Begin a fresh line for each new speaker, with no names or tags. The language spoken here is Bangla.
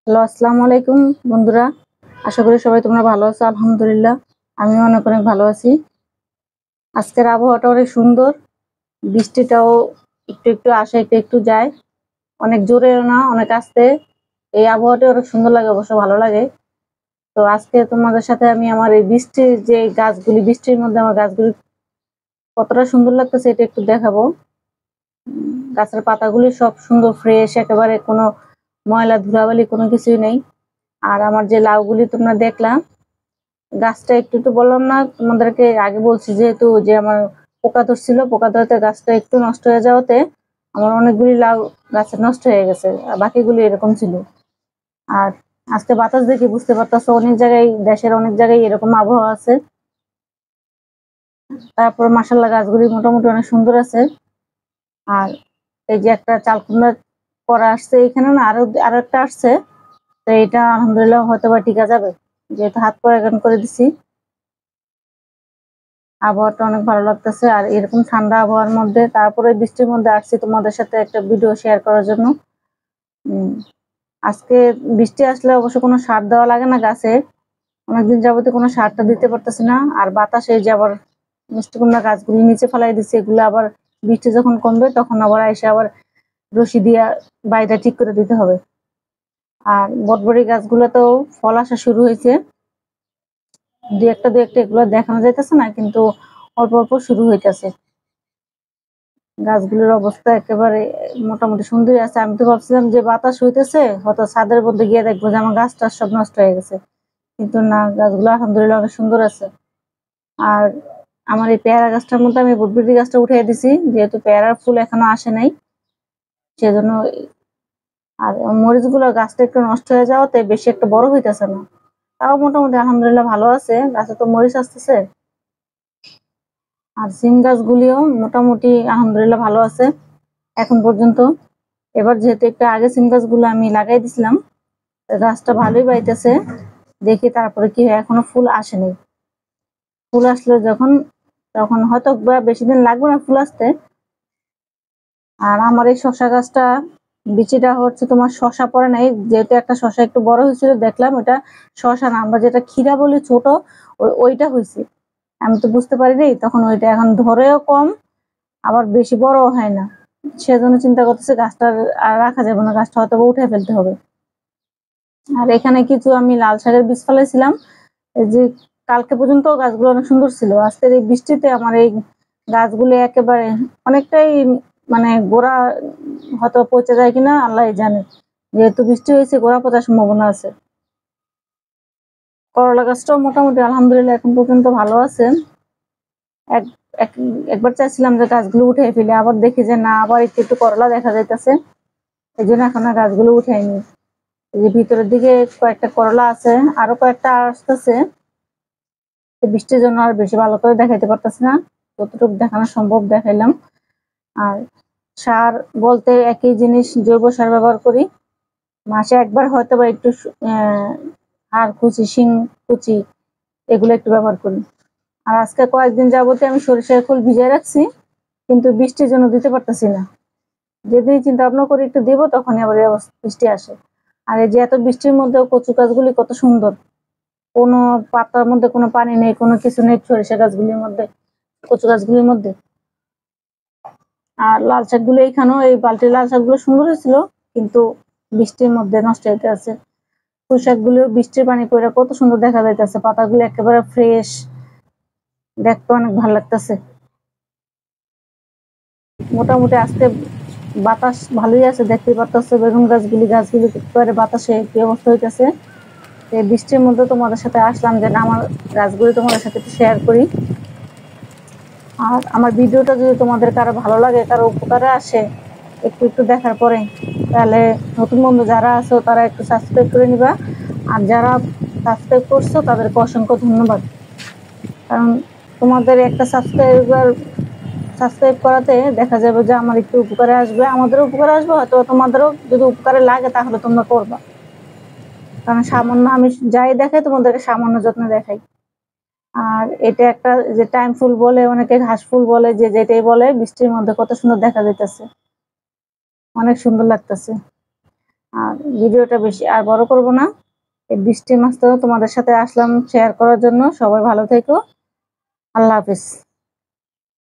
হ্যালো, আসসালামু আলাইকুম বন্ধুরা। আশা করি সবাই তোমরা ভালো আছো। আলহামদুলিল্লাহ, আমিও অনেক অনেক ভালো আছি। আজকের আবহাওয়াটা অনেক সুন্দর, বৃষ্টিটাও একটু একটু আসে, একটু একটু যায়, অনেক জোরেও না, অনেক আস্তে। এই আবহাওয়াটা অনেক সুন্দর লাগে, অবশ্য ভালো লাগে। তো আজকে তোমাদের সাথে আমি আমার এই বৃষ্টির যে গাছগুলি, বৃষ্টির মধ্যে আমার গাছগুলি কতটা সুন্দর লাগতেছে এটা একটু দেখাবো। গাছের পাতাগুলি সব সুন্দর ফ্রেশ, একেবারে কোনো ময়লা ধুলাবালি কোনো কিছুই নেই। আর আমার যে লাউগুলি তোমরা দেখলাম, গাছটা একটু একটু বললাম না তোমাদেরকে, আগে বলছি যেহেতু যে আমার পোকা ধরছিল, পোকা ধরতে গাছটা একটু নষ্ট হয়ে যাওয়াতে আমার অনেকগুলি লাউ গাছে নষ্ট হয়ে গেছে, আর বাকিগুলি এরকম ছিল। আর আজকে বাতাস দেখে বুঝতে পারতেছো অনেক জায়গায়, দেশের অনেক জায়গায় এরকম আবহাওয়া আছে। তারপর মাশাআল্লাহ গাছগুলি মোটামুটি অনেক সুন্দর আছে। আর এই যে একটা চালকুমড়া করা আসছে এখানে, না আরো আরো একটা আসছে। তো এটা আলহামদুলিল্লাহ হয়তো বা টিকা যাবে, যেহেতু হাত পরাগায়ন করে দিছি। আবহাওয়াটা অনেক ভালো লাগতেছে, আর এরকম ঠান্ডা আবহাওয়ার মধ্যে তারপরে বৃষ্টির মধ্যে আসছি তোমাদের সাথে একটা ভিডিও শেয়ার করার জন্য। আজকে বৃষ্টি আসলে অবশ্য কোনো সার দেওয়া লাগে না গাছে, অনেকদিন যাবতীয় কোনো সারটা দিতে পারতেছি না। আর বাতাসে যে আবার মিষ্টি কুমড়া গাছগুলি নিচে ফেলাই দিচ্ছে, এগুলো আবার বৃষ্টি যখন কমবে তখন আবার এসে আবার রশি দিয়া বাড়িটা ঠিক করে দিতে হবে। আর বটবড়ি গাছগুলোতেও ফল আসা শুরু হয়েছে, দু একটা এগুলো দেখানো যাইতেছে না, কিন্তু অল্প অল্প শুরু হইতেছে। গাছগুলোর অবস্থা একেবারে মোটামুটি সুন্দরই আছে। আমি তো ভাবছিলাম যে বাতাস হইতেছে, হয়তো ছাদের মধ্যে গিয়ে দেখবো যে আমার গাছটা সব নষ্ট হয়ে গেছে, কিন্তু না, গাছগুলো আলহামদুলিল্লাহ অনেক সুন্দর আছে। আর আমার এই পেয়ারা গাছটার মধ্যে আমি বটবটি গাছটা উঠিয়ে দিছি, যেহেতু পেয়ারার ফুল এখনো আসে নাই, সেজন্য। আর মরিচ গুলো গাছটা একটু নষ্ট হয়ে যাওয়াতে বেশি একটা বড় হইতেছে না, তাও মোটামুটি আলহামদুলিল্লাহ ভালো আছে, গাছে তো মরিচ আসতেছে। আর সিম গাছগুলিও মোটামুটি আলহামদুলিল্লাহ ভালো আছে এখন পর্যন্ত। এবার যেহেতু একটু আগে সিম গাছগুলো আমি লাগাই দিছিলাম, গাছটা ভালোই বাইতেছে। দেখি তারপরে কি হয়, এখনো ফুল আসেনি। ফুল আসলে যখন, তখন হয়তো বা বেশি দিন লাগবে না ফুল আসতে। আর আমার এই শশা গাছটা বিচিটা হচ্ছে তোমার শশা পড়ে নাই, যেহেতু একটা শশা একটু বড় হয়েছিল, দেখলাম এটা শশা না, আমরা যেটা ক্ষীরা বলি ছোট, ওইটা হয়েছে। আমি তো বুঝতে পারিনি তখন, ওইটা এখন ধরেও কম, আবার বেশি বড়ও হয় না। সেজন্য চিন্তা করতেছে গাছটা আর রাখা যাবে না, গাছটা হয়তো উঠে ফেলতে হবে। আর এখানে কিছু আমি লাল শাকের বীজ ফেলেছিলাম, এই যে কালকে পর্যন্ত গাছগুলো অনেক সুন্দর ছিল, আজকের এই বৃষ্টিতে আমার এই গাছগুলো একেবারে অনেকটাই মানে গোড়া হয়তো পচে যায় কিনা আল্লাহ জানে, যেহেতু বৃষ্টি হয়েছে গোড়া পচার সম্ভাবনা আছে। করলা গাছটাও মোটামুটি আলহামদুলিল্লাহ এখন পর্যন্ত ভালো আছে। একবার চাইছিলাম যে গাছগুলো উঠে ফেলে, আবার দেখি যে না, আবার একটু একটু করলা দেখা যাইতেছে, এই জন্য এখন আর গাছগুলো উঠাইনি। এই যে ভিতরের দিকে কয়েকটা করলা আছে, আরো কয়েকটা আসতেছে। বৃষ্টির জন্য আর বেশি ভালো করে দেখাইতে পারতেছি না, যতটুকু দেখানো সম্ভব দেখাইলাম। আর সার বলতে একই জিনিস, জৈব সার ব্যবহার করি। মাসে একবার হয়তো বা একটু হাড় কুচি, শিং কুচি, এগুলো একটু ব্যবহার করি। আর আজকে কয়েকদিন যাবতে আমি সরিষার ফুল ভিজিয়ে রাখছি, কিন্তু বৃষ্টির জন্য দিতে পারতেছি না। যেদিন চিন্তা ভাবনা করি একটু দিব, তখনই আবার বৃষ্টি আসে। আর এই যে এত বৃষ্টির মধ্যেও কচু গাছগুলি কত সুন্দর, কোনো পাতার মধ্যে কোনো পানি নেই, কোনো কিছু নেই সরিষা গাছগুলির মধ্যে, কচু গাছগুলির মধ্যে। আর লাল শাকগুলো এইখানেও, এই বালতির লাল শাকগুলো সুন্দর হয়েছিল, কিন্তু বৃষ্টির মধ্যে নষ্ট হইতে আছে। পুঁই শাকগুলো বৃষ্টির পানি পড়ে কত সুন্দর দেখা যাইতেছে, পাতাগুলো একেবারে ফ্রেশ, দেখতে অনেক ভালো লাগতেছে। মোটামুটি আজকে বাতাস ভালোই আছে, দেখতে পারতেছে। বেগুন গাছগুলি একেবারে বাতাসে কি অবস্থা হইতেছে। এই বৃষ্টির মধ্যে তোমাদের সাথে আসলাম যে না, আমার গাছগুলি তোমাদের সাথে একটু শেয়ার করি। আর আমার ভিডিওটা যদি তোমাদের কারো ভালো লাগে, কারো উপকারে আসে, একটু একটু দেখার পরে, তাহলে নতুন বন্ধু যারা আছো তারা একটু সাবস্ক্রাইব করে নিবা। আর যারা সাবস্ক্রাইব করছো তাদেরকে অসংখ্য ধন্যবাদ, কারণ তোমাদের একটা সাবস্ক্রাইব করাতে দেখা যাবে যে আমার একটু উপকারে আসবে, আমাদেরও উপকারে আসবে, হয়তো তোমাদেরও যদি উপকারে লাগে তাহলে তোমরা করবা। কারণ সামান্য আমি যাই দেখাই তোমাদেরকে সামান্য যত্ন দেখাই। আর এটা একটা যে টাইম ফুল বলে, অনেকে ঘাস ফুল বলে, যে যেটাই বলে, বৃষ্টির মধ্যে কত সুন্দর দেখা যাইতেছে, অনেক সুন্দর লাগতেছে। আর ভিডিওটা বেশি আর বড় করব না। এই বৃষ্টির মাঝেও তোমাদের সাথে আসলাম শেয়ার করার জন্য। সবাই ভালো থেকো। আল্লাহ হাফেজ।